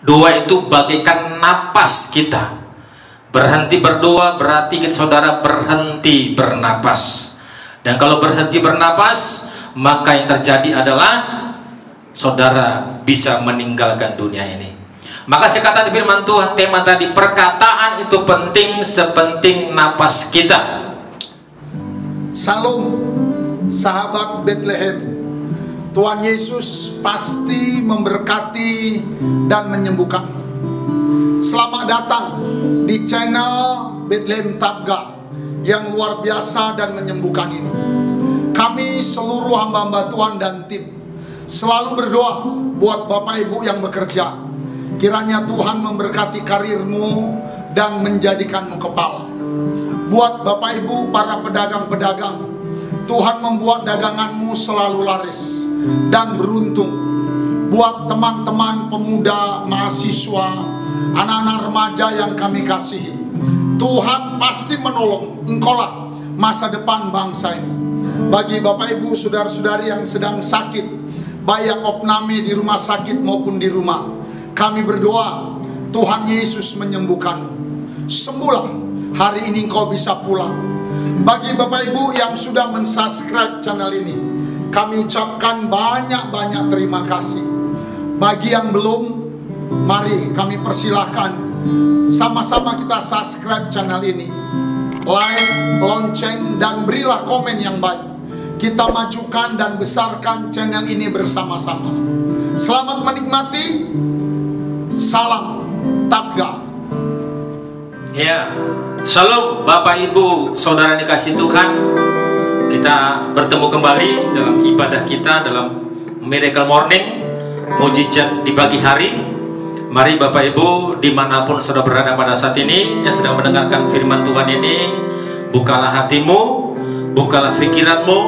Doa itu bagaikan napas kita. Berhenti berdoa berarti saudara berhenti bernapas. Dan kalau berhenti bernapas, maka yang terjadi adalah saudara bisa meninggalkan dunia ini. Maka saya kata di firman Tuhan, tema tadi, perkataan itu penting sepenting napas kita. Salam, sahabat Bethlehem. Tuhan Yesus pasti memberkati dan menyembuhkan. Selamat datang di channel Bethlehem Tabga yang luar biasa dan menyembuhkan ini. Kami seluruh hamba-hamba Tuhan dan tim selalu berdoa buat Bapak Ibu yang bekerja. Kiranya Tuhan memberkati karirmu dan menjadikanmu kepala. Buat Bapak Ibu para pedagang-pedagang, Tuhan membuat daganganmu selalu laris dan beruntung. Buat teman-teman pemuda, mahasiswa, anak-anak remaja yang kami kasihi, Tuhan pasti menolong. Engkaulah masa depan bangsa ini. Bagi Bapak Ibu saudara-saudari yang sedang sakit, baik yang opname di rumah sakit maupun di rumah, kami berdoa Tuhan Yesus menyembuhkanmu. Sembuhlah, hari ini engkau bisa pulang. Bagi Bapak Ibu yang sudah mensubscribe channel ini, kami ucapkan banyak-banyak terima kasih. Bagi yang belum, mari kami persilahkan sama-sama kita subscribe channel ini, like, lonceng, dan berilah komen yang baik. Kita majukan dan besarkan channel ini bersama-sama. Selamat menikmati. Salam Tabga. Ya, shalom Bapak Ibu saudara dikasih Tuhan. Kita bertemu kembali dalam ibadah kita dalam Miracle Morning, mujizat di pagi hari. Mari Bapak Ibu dimanapun saudara berada pada saat ini yang sedang mendengarkan firman Tuhan ini, bukalah hatimu, bukalah pikiranmu,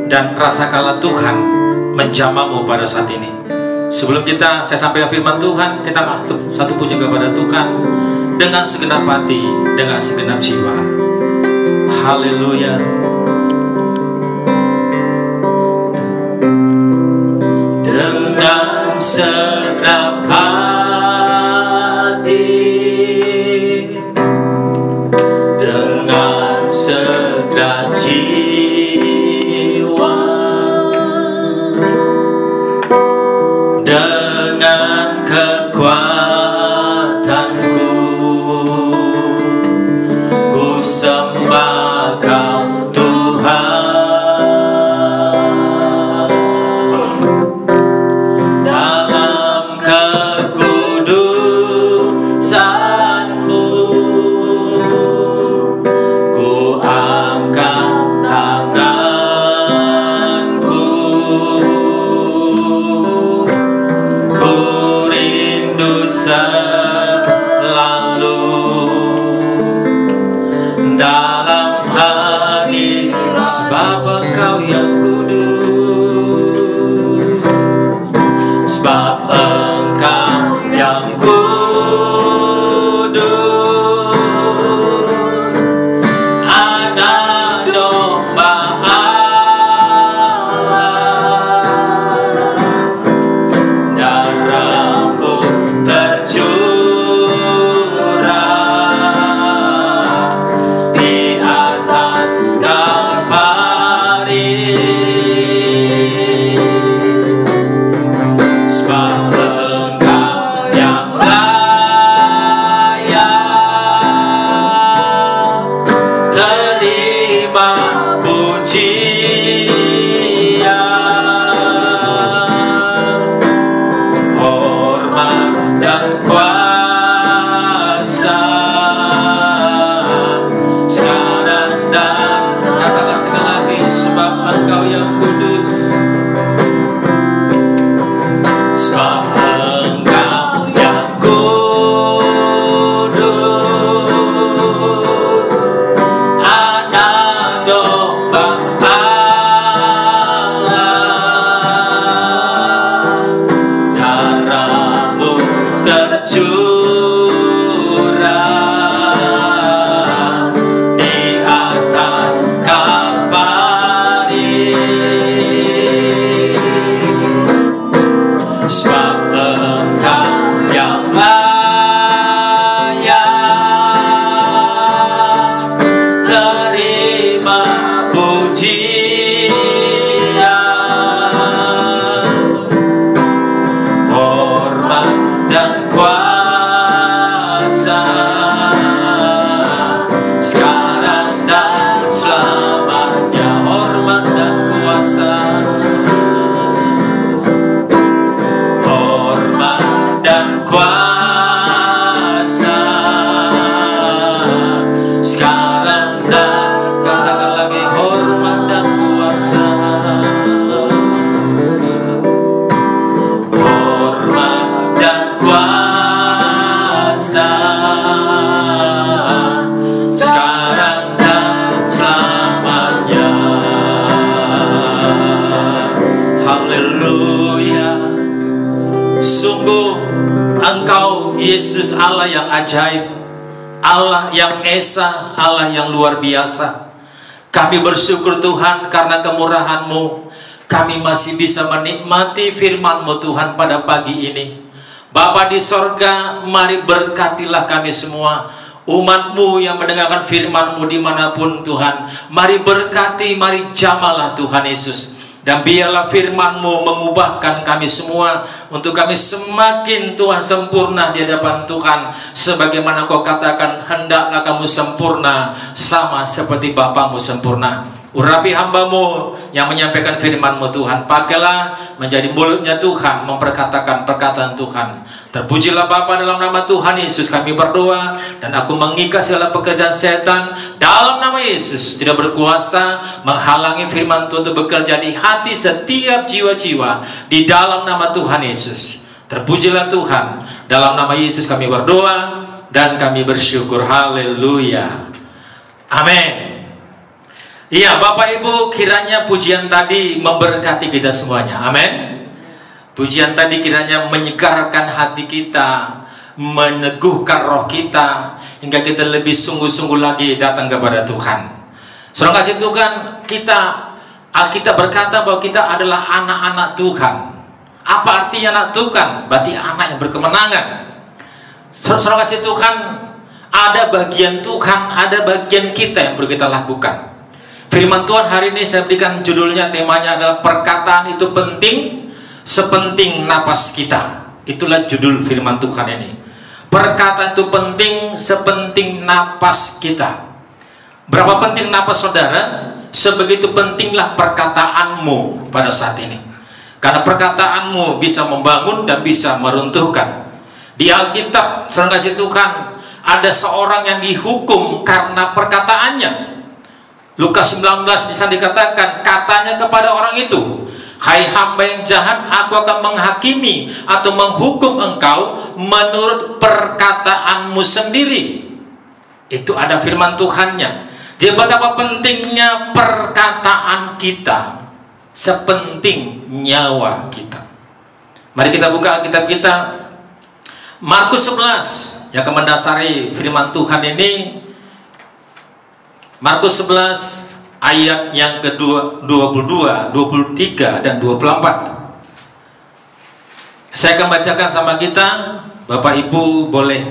dan rasakanlah Tuhan menjamahmu pada saat ini. Sebelum saya sampaikan firman Tuhan, kita masuk satu puji kepada Tuhan dengan segenap hati, dengan segenap jiwa. Haleluya. Dengan segenap hati, dengan segenap jiwa, dengan kekuatanku, ku sembah Kau Tuhan. Dalam kekudusan-Mu, ku angkat tanganku, ku rindu yang layak terima pujian, hormat dan kuasa sekarang dan selamanya. Hormat dan kuasa, hormat dan kuasa sekarang dan, katakan lagi, hormat dan kuasa, hormat dan kuasa sekarang dan selamanya. Haleluya. Sungguh Engkau Yesus Allah yang ajaib, Allah yang esa, Allah yang luar biasa. Kami bersyukur Tuhan karena kemurahan-Mu, kami masih bisa menikmati firman-Mu Tuhan pada pagi ini. Bapa di sorga, mari berkatilah kami semua, umat-Mu yang mendengarkan firman-Mu dimanapun Tuhan. Mari berkati, mari jamalah Tuhan Yesus. Dan biarlah firman-Mu mengubahkan kami semua, untuk kami semakin Tuhan sempurna di hadapan Tuhan. Sebagaimana Kau katakan, hendaklah kamu sempurna sama seperti Bapa-Mu sempurna. Urapi hamba-Mu yang menyampaikan firman-Mu Tuhan. Pakailah menjadi mulutnya Tuhan, memperkatakan perkataan Tuhan. Terpujilah Bapa, dalam nama Tuhan Yesus kami berdoa. Dan aku mengikat segala pekerjaan setan dalam nama Yesus, tidak berkuasa menghalangi firman Tuhan untuk bekerja di hati setiap jiwa-jiwa di dalam nama Tuhan Yesus. Terpujilah Tuhan, dalam nama Yesus kami berdoa dan kami bersyukur. Haleluya. Amin. Iya, Bapak Ibu, kiranya pujian tadi memberkati kita semuanya. Amin. Pujian tadi kiranya menyegarkan hati kita, meneguhkan roh kita, hingga kita lebih sungguh-sungguh lagi datang kepada Tuhan. Saudara kasih Tuhan, Alkitab berkata bahwa kita adalah anak-anak Tuhan. Apa artinya anak Tuhan? Berarti anak yang berkemenangan. Saudara kasih Tuhan, ada bagian Tuhan, ada bagian kita yang perlu kita lakukan. Firman Tuhan hari ini saya berikan judulnya, temanya adalah perkataan itu penting sepenting napas kita. Itulah judul firman Tuhan ini. Perkataan itu penting sepenting napas kita. Berapa penting napas saudara? Sebegitu pentinglah perkataanmu pada saat ini. Karena perkataanmu bisa membangun dan bisa meruntuhkan. Di Alkitab, saudara kasih Tuhan, ada seorang yang dihukum karena perkataannya. Lukas 19 di sana dikatakan, katanya kepada orang itu, hai hamba yang jahat, aku akan menghakimi atau menghukum engkau menurut perkataanmu sendiri. Itu ada firman Tuhannya. Jadi betapa pentingnya perkataan kita, sepenting nyawa kita. Mari kita buka Alkitab kita, Markus 11 yang akan mendasari firman Tuhan ini. Markus 11 ayat yang kedua, 22, 23 dan 24. Saya akan bacakan sama kita. Bapak Ibu boleh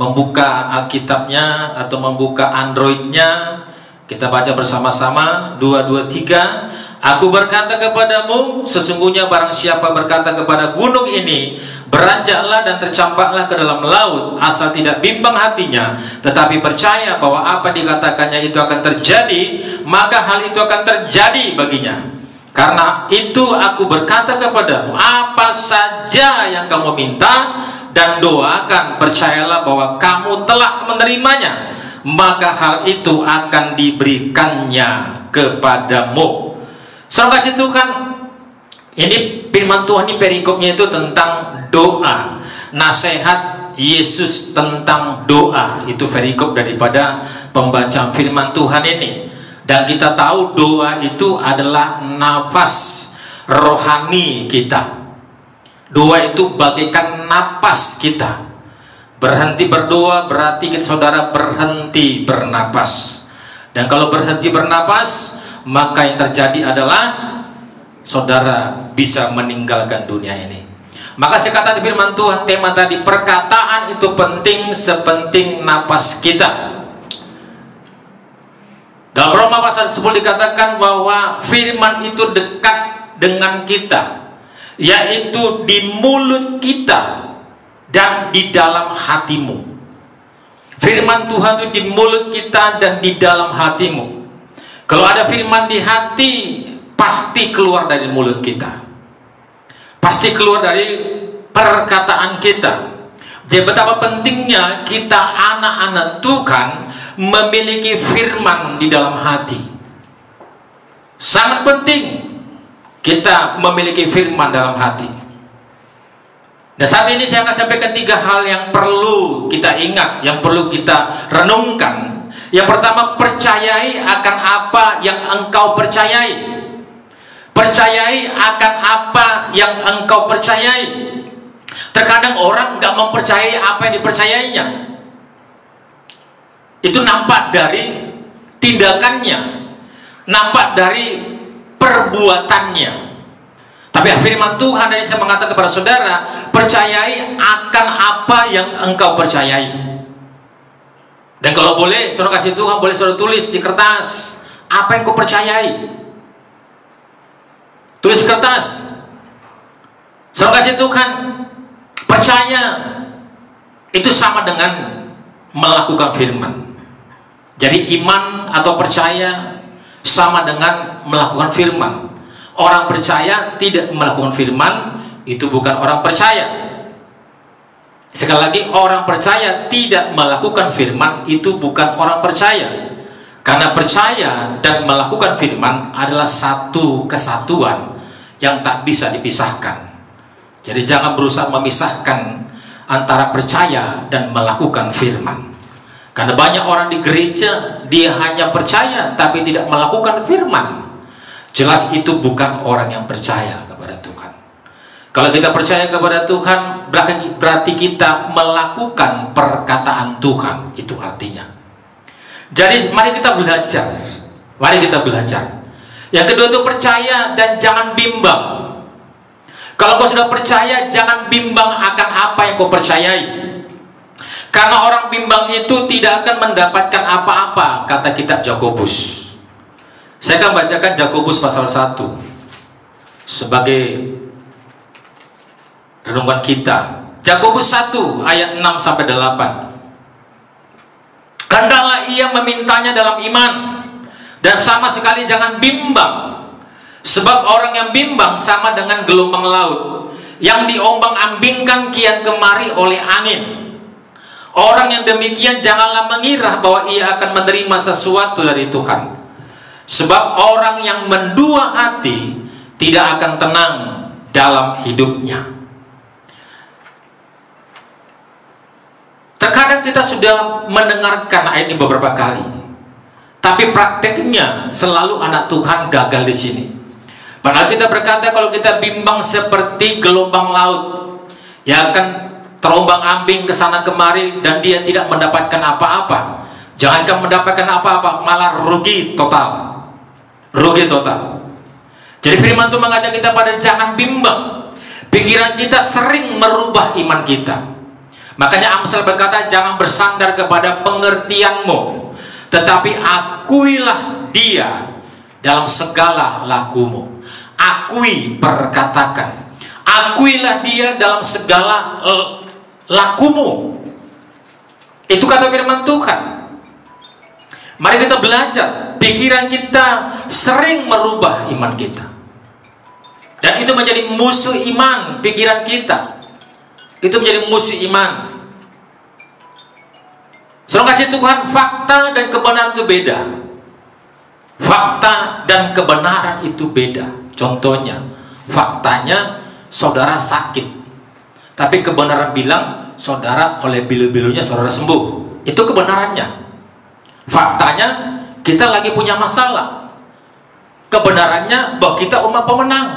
membuka Alkitabnya atau membuka Androidnya. Kita baca bersama-sama. 2, 2, 3. Aku berkata kepadamu, sesungguhnya barang siapa berkata kepada gunung ini, beranjaklah dan tercampaklah ke dalam laut, asal tidak bimbang hatinya, tetapi percaya bahwa apa dikatakannya itu akan terjadi, maka hal itu akan terjadi baginya. Karena itu aku berkata kepadamu, apa saja yang kamu minta dan doakan, percayalah bahwa kamu telah menerimanya, maka hal itu akan diberikannya kepadamu. Saudara kasih Tuhan, ini firman Tuhan, ini perikopnya itu tentang doa, nasihat Yesus tentang doa. Itu perikop daripada pembacaan firman Tuhan ini. Dan kita tahu doa itu adalah nafas rohani kita. Doa itu bagaikan napas kita. Berhenti berdoa berarti kita, saudara, berhenti bernapas. Dan kalau berhenti bernapas, maka yang terjadi adalah saudara bisa meninggalkan dunia ini. Maka saya kata di firman Tuhan, tema tadi, perkataan itu penting sepenting napas kita. Dalam Roma pasal 10 dikatakan bahwa firman itu dekat dengan kita, yaitu di mulut kita dan di dalam hatimu. Firman Tuhan itu di mulut kita dan di dalam hatimu. Kalau ada firman di hati, pasti keluar dari mulut kita, pasti keluar dari perkataan kita. Jadi betapa pentingnya kita anak-anak Tuhan memiliki firman di dalam hati. Sangat penting kita memiliki firman dalam hati. Dan saat ini saya akan sampaikan 3 hal yang perlu kita ingat, yang perlu kita renungkan. Yang pertama, percayai akan apa yang engkau percayai. Percayai akan apa yang engkau percayai. Terkadang orang nggak mempercayai apa yang dipercayainya. Itu nampak dari tindakannya, nampak dari perbuatannya. Tapi firman Tuhan dari saya mengatakan kepada saudara, percayai akan apa yang engkau percayai. Dan kalau boleh, saudara kasih Tuhan, boleh saudara tulis di kertas apa yang kau percayai. Tulis kertas. Saudara kasih Tuhan, percaya itu sama dengan melakukan firman. Jadi iman atau percaya sama dengan melakukan firman. Orang percaya tidak melakukan firman, itu bukan orang percaya. Sekali lagi, orang percaya tidak melakukan firman, itu bukan orang percaya. Karena percaya dan melakukan firman adalah satu kesatuan yang tak bisa dipisahkan. Jadi jangan berusaha memisahkan antara percaya dan melakukan firman. Karena banyak orang di gereja, dia hanya percaya tapi tidak melakukan firman. Jelas itu bukan orang yang percaya kepada Tuhan. Kalau kita percaya kepada Tuhan, berarti kita melakukan perkataan Tuhan. Itu artinya. Jadi mari kita belajar. Mari kita belajar. Yang kedua itu percaya dan jangan bimbang. Kalau kau sudah percaya, jangan bimbang akan apa yang kau percayai. Karena orang bimbang itu tidak akan mendapatkan apa-apa, kata kitab Yakobus. Saya akan bacakan Yakobus pasal 1 sebagai renungan kita. Yakobus 1 ayat 6 sampai 8. Hendaklah ia memintanya dalam iman dan sama sekali jangan bimbang. Sebab orang yang bimbang sama dengan gelombang laut yang diombang-ambingkan kian kemari oleh angin. Orang yang demikian janganlah mengira bahwa ia akan menerima sesuatu dari Tuhan. Sebab orang yang mendua hati tidak akan tenang dalam hidupnya. Terkadang kita sudah mendengarkan ayat ini beberapa kali, tapi prakteknya selalu anak Tuhan gagal di sini. Padahal kita berkata kalau kita bimbang seperti gelombang laut yang akan terombang-ambing ke sana kemari dan dia tidak mendapatkan apa-apa. Jangankan mendapatkan apa-apa, malah rugi total. Rugi total. Jadi firman Tuhan mengajak kita pada jangan bimbang. Pikiran kita sering merubah iman kita. Makanya Amsal berkata, jangan bersandar kepada pengertianmu, tetapi akuilah dia dalam segala lakumu. Akui, perkatakan. Akuilah dia dalam segala lakumu. Itu kata firman Tuhan. Mari kita belajar. Pikiran kita sering merubah iman kita. Dan itu menjadi musuh iman pikiran kita. Itu menjadi musuh iman. Saudara kasih Tuhan, fakta dan kebenaran itu beda. Fakta dan kebenaran itu beda. Contohnya, faktanya saudara sakit, tapi kebenaran bilang saudara oleh bilu-bilunya saudara sembuh. Itu kebenarannya. Faktanya kita lagi punya masalah. Kebenarannya bahwa kita umat pemenang.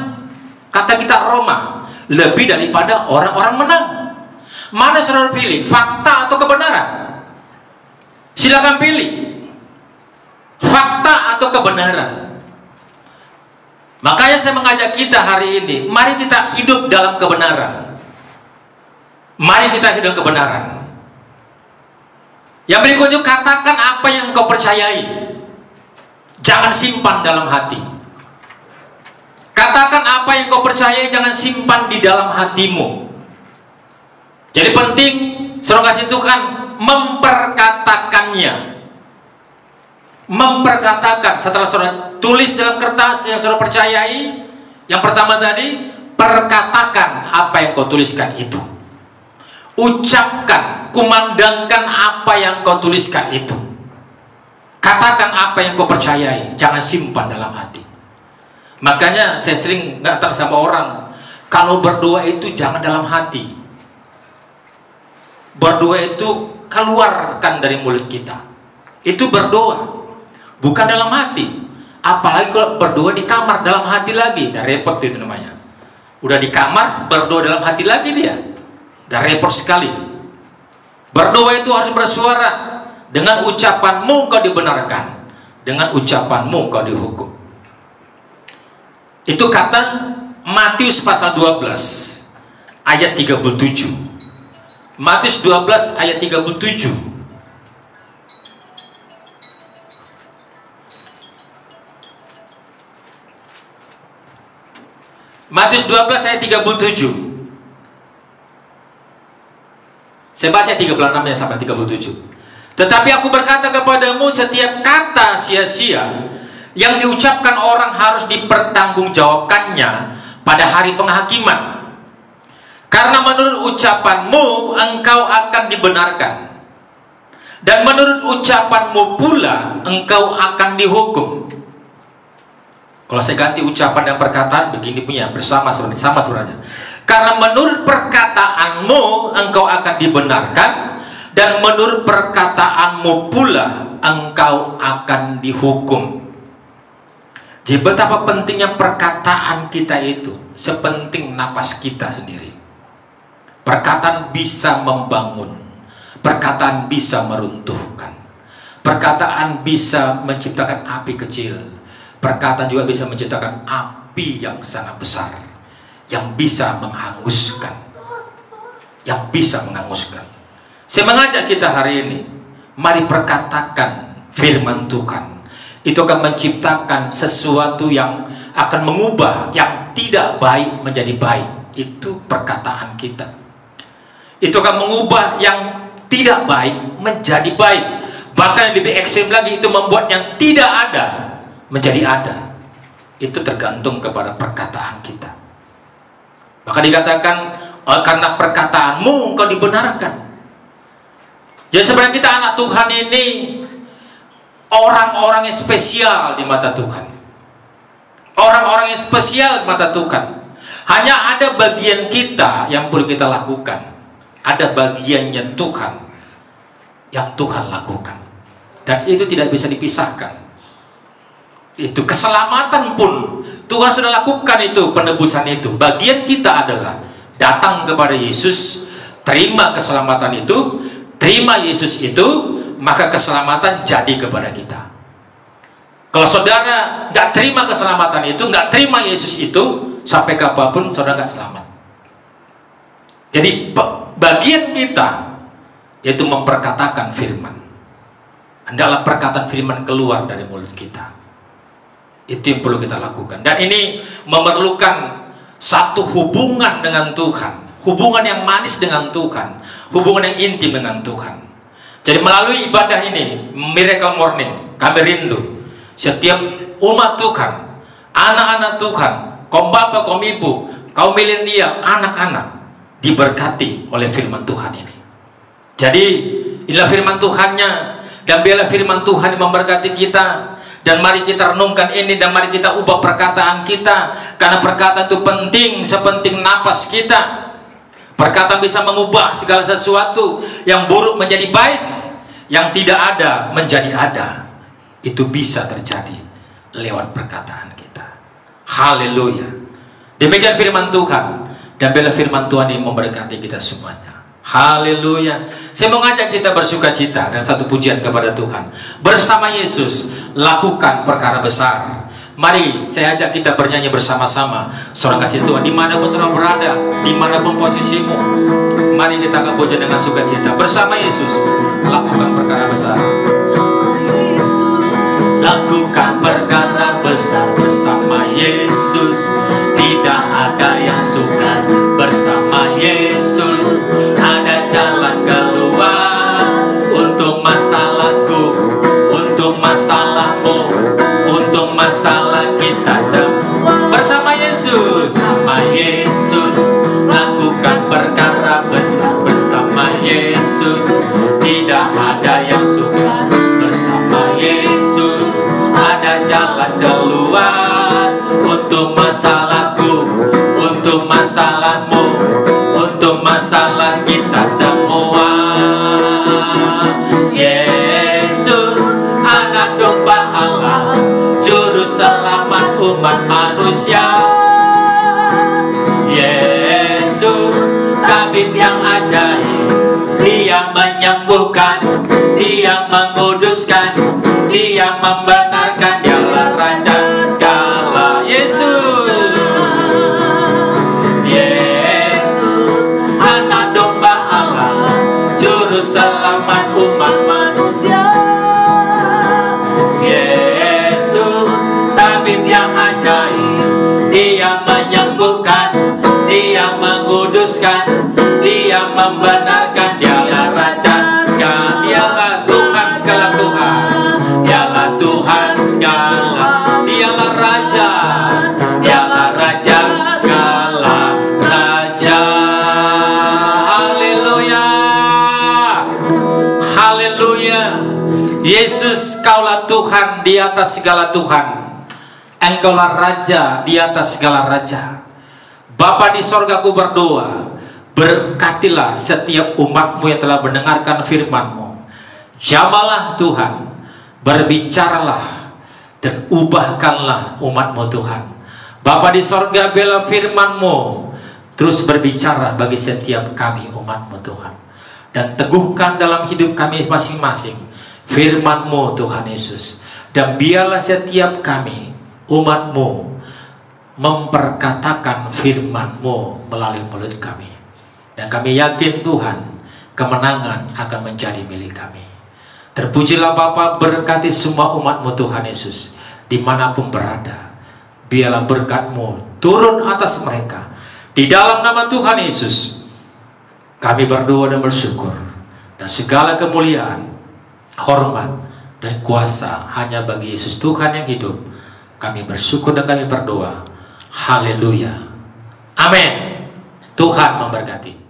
Kata kita Roma, lebih daripada orang-orang menang. Mana saudara pilih? Fakta atau kebenaran? Silakan pilih. Fakta atau kebenaran? Makanya saya mengajak kita hari ini, mari kita hidup dalam kebenaran. Mari kita hidup kebenaran. Yang berikutnya, katakan apa yang engkau percayai. Jangan simpan dalam hati. Katakan apa yang kau percayai, jangan simpan di dalam hatimu. Jadi penting, saudara kasih Tuhan, memperkatakannya. Memperkatakan. Setelah saudara tulis dalam kertas yang saudara percayai, yang pertama tadi, perkatakan apa yang kau tuliskan itu. Ucapkan, kumandangkan apa yang kau tuliskan itu. Katakan apa yang kau percayai, jangan simpan dalam hati. Makanya saya sering ngatakan sama orang, kalau berdoa itu jangan dalam hati. Berdoa itu keluarkan dari mulut kita. Itu berdoa, bukan dalam hati. Apalagi kalau berdoa di kamar, dalam hati lagi, dah repot itu namanya. Udah di kamar, berdoa dalam hati lagi dia, dah repot sekali. Berdoa itu harus bersuara. Dengan ucapanmu kau dibenarkan, dengan ucapanmu kau dihukum. Itu kata Matius pasal 12 ayat 37. Matius 12 ayat 37. Matius 12 ayat 37. Saya baca 36 ya sampai 37. Tetapi aku berkata kepadamu, setiap kata sia-sia yang diucapkan orang harus dipertanggungjawabkannya pada hari penghakiman. Karena menurut ucapanmu engkau akan dibenarkan, dan menurut ucapanmu pula engkau akan dihukum. Kalau saya ganti ucapan dan perkataan begini punya, sama sebenarnya. Karena menurut perkataanmu engkau akan dibenarkan, dan menurut perkataanmu pula engkau akan dihukum. Jadi betapa pentingnya perkataan kita itu, sepenting napas kita sendiri. Perkataan bisa membangun, perkataan bisa meruntuhkan, perkataan bisa menciptakan api kecil, perkataan juga bisa menciptakan api yang sangat besar, yang bisa menghanguskan, Saya mengajak kita hari ini, mari perkatakan firman Tuhan. Itu akan menciptakan sesuatu yang akan mengubah yang tidak baik menjadi baik. Itu perkataan kita. Itu akan mengubah yang tidak baik menjadi baik. Bahkan yang lebih ekstrim lagi, itu membuat yang tidak ada menjadi ada. Itu tergantung kepada perkataan kita. Maka dikatakan, karena perkataanmu engkau dibenarkan. Jadi sebenarnya kita anak Tuhan ini orang-orang yang spesial di mata Tuhan. Orang-orang yang spesial di mata Tuhan. Hanya ada bagian kita yang perlu kita lakukan. Ada bagiannya Tuhan yang Tuhan lakukan. Dan itu tidak bisa dipisahkan. Itu keselamatan pun Tuhan sudah lakukan, itu penebusan itu. Bagian kita adalah datang kepada Yesus, terima keselamatan itu. Terima Yesus itu, maka keselamatan jadi kepada kita. Kalau saudara nggak terima keselamatan itu, nggak terima Yesus itu, sampai kapanpun saudara nggak selamat. Jadi bagian kita yaitu memperkatakan firman. Hendaklah perkataan firman keluar dari mulut kita. Itu yang perlu kita lakukan. Dan ini memerlukan satu hubungan dengan Tuhan. Hubungan yang manis dengan Tuhan, hubungan yang intim dengan Tuhan. Jadi melalui ibadah ini, Miracle Morning, kami rindu setiap umat Tuhan, anak-anak Tuhan, kaum bapak, kaum ibu, kaum milenial, anak-anak, diberkati oleh firman Tuhan ini. Jadi inilah firman Tuhannya, dan biarlah firman Tuhan memberkati kita. Dan mari kita renungkan ini, dan mari kita ubah perkataan kita, karena perkataan itu penting sepenting napas kita. Perkataan bisa mengubah segala sesuatu yang buruk menjadi baik, yang tidak ada menjadi ada. Itu bisa terjadi lewat perkataan kita. Haleluya. Demikian firman Tuhan. Dan bila firman Tuhan ini memberkati kita semuanya. Haleluya. Saya mau ngajak kita bersuka cita dan satu pujian kepada Tuhan. Bersama Yesus lakukan perkara besar. Mari saya ajak kita bernyanyi bersama-sama. Saudara kasih Tuhan, dimanapun saudara berada, dimanapun posisimu, Mari kita akan puja dengan sukacita. Bersama Yesus lakukan perkara besar. Lakukan perkara besar bersama Yesus. Tidak ada yang sukar bersama Yesus. Ada jalan keluar untuk masalahku, untuk masalahmu, untuk masalah kita semua. Bersama Yesus, bersama Yesus lakukan perkara besar bersama Yesus. Tidak ada yang sukar bersama Yesus. Ada jalan keluar untuk masalahku, untuk masalahmu, untuk masalah kita semua. Yesus, anak domba Allah, juru selamat umat manusia. Yesus, tabib yang ajaib, Dia menyembuhkan, Dia menguduskan, Dia membenarkan. Dialah Raja segala. Yesus, Yesus, anak domba Allah, juru selamat umat manusia. Yesus, tabib yang ajaib, Dia menyembuhkan, Dia menguduskan, Dia membenarkan. Dialah Raja segala. Dialah Tuhan segala Tuhan. Dialah Tuhan segala. Dialah Raja. Dialah Raja segala Raja. Haleluya. Haleluya. Yesus, Kaulah Tuhan di atas segala Tuhan. Engkaulah Raja di atas segala Raja. Bapa di sorga, aku berdoa, berkatilah setiap umat-Mu yang telah mendengarkan firman-Mu. Jamalah Tuhan, berbicaralah dan ubahkanlah umat-Mu Tuhan. Bapa di sorga, bela firman-Mu, terus berbicara bagi setiap kami umat-Mu Tuhan. Dan teguhkan dalam hidup kami masing-masing firman-Mu Tuhan Yesus. Dan biarlah setiap kami umat-Mu memperkatakan firman-Mu melalui mulut kami. Dan kami yakin Tuhan, kemenangan akan menjadi milik kami. Terpujilah Bapa, berkati semua umat-Mu Tuhan Yesus, dimanapun berada. Biarlah berkat-Mu turun atas mereka. Di dalam nama Tuhan Yesus, kami berdoa dan bersyukur. Dan segala kemuliaan, hormat, dan kuasa hanya bagi Yesus Tuhan yang hidup. Kami bersyukur dan kami berdoa. Haleluya. Amin. Tuhan memberkati.